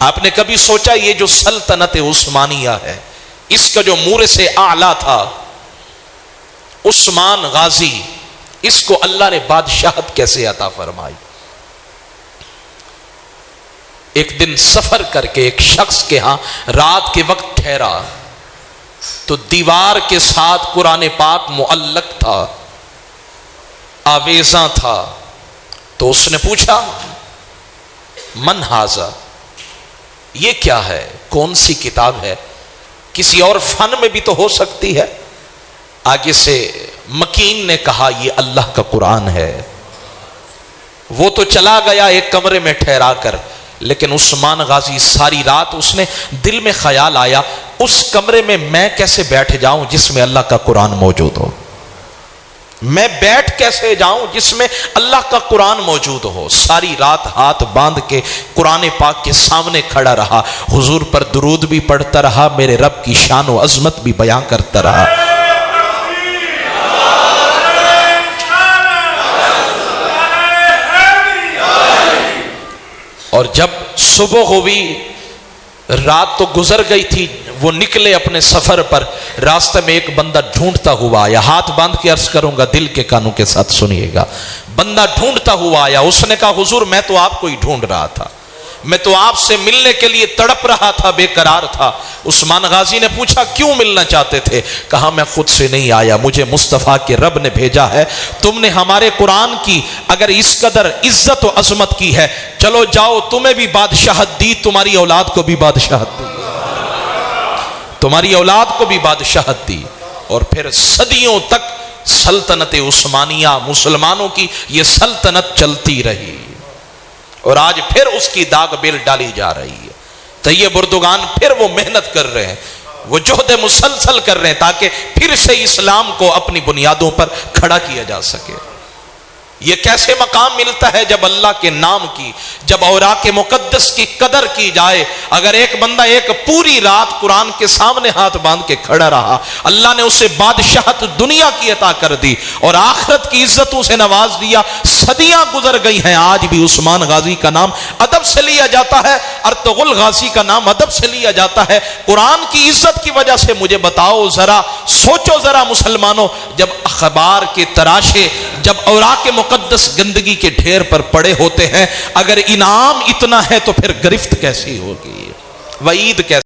آپ نے کبھی سوچا یہ جو سلطنت عثمانیہ ہے، اس کا جو مورث اعلیٰ تھا عثمان غازی، اس کو اللہ نے بادشاہت کیسے عطا فرمائی؟ ایک دن سفر کر کے ایک شخص کے ہاں رات کے وقت ٹھہرا تو دیوار کے ساتھ قرآن پاک معلق تھا، آویزاں تھا۔ تو اس نے پوچھا من ھذا، یہ کیا ہے؟ کون سی کتاب ہے؟ کسی اور فن میں بھی تو ہو سکتی ہے۔ آگے سے مکین نے کہا یہ اللہ کا قرآن ہے۔ وہ تو چلا گیا ایک کمرے میں ٹھہرا کر، لیکن عثمان غازی ساری رات اس نے دل میں خیال آیا اس کمرے میں میں کیسے بیٹھ جاؤں جس میں اللہ کا قرآن موجود ہو، میں بیٹھ کیسے جاؤں جس میں اللہ کا قرآن موجود ہو۔ ساری رات ہاتھ باندھ کے قرآن پاک کے سامنے کھڑا رہا، حضور پر درود بھی پڑھتا رہا، میرے رب کی شان و عظمت بھی بیان کرتا رہا۔ اور جب صبح ہوئی، رات تو گزر گئی تھی، وہ نکلے اپنے سفر پر، راستے میں ایک بندہ ڈھونڈتا ہوا آیا۔ ہاتھ باندھ کے عرض کروں گا، دل کے کانوں کے ساتھ سنیے گا۔ بندہ ڈھونڈتا ہوا آیا، اس نے کہا حضور میں تو آپ کو ہی ڈھونڈ رہا تھا، میں تو آپ سے ملنے کے لیے تڑپ رہا تھا، بے قرار تھا۔ عثمان غازی نے پوچھا کیوں ملنا چاہتے تھے؟ کہا میں خود سے نہیں آیا، مجھے مصطفیٰ کے رب نے بھیجا ہے۔ تم نے ہمارے قرآن کی اگر اس قدر عزت و عظمت کی ہے، چلو جاؤ، تمہیں بھی بادشاہت دی، تمہاری اولاد کو بھی بادشاہت دی، تمہاری اولاد کو بھی بادشاہت دی۔ اور پھر صدیوں تک سلطنت عثمانیہ، مسلمانوں کی یہ سلطنت چلتی رہی، اور آج پھر اس کی داغ بیل ڈالی جا رہی ہے۔ طیب اردگان پھر وہ محنت کر رہے ہیں، وہ جہد مسلسل کر رہے ہیں تاکہ پھر سے اسلام کو اپنی بنیادوں پر کھڑا کیا جا سکے۔ یہ کیسے مقام ملتا ہے؟ جب اللہ کے نام کی، جب اوراق مقدس کی قدر کی جائے۔ اگر ایک بندہ ایک پوری رات قرآن کے سامنے ہاتھ باندھ کے کھڑا رہا، اللہ نے اسے بادشاہت دنیا کی عطا کر دی اور آخرت کی عزتوں سے نواز دیا۔ صدیاں گزر گئی ہیں، آج بھی عثمان غازی کا نام ادب سے لیا جاتا ہے، ارطغرل غازی کا نام ادب سے لیا جاتا ہے۔ قرآن کی عزت کی وجہ سے مجھے بتاؤ ذرا، سوچو ذرا مسلمانوں، جب اخبار کے تراشے، جب اوراق مقدس گندگی کے ڈھیر پر پڑے ہوتے ہیں، اگر انعام اتنا ہے تو پھر گرفت کیسی ہوگی، وعید کیسی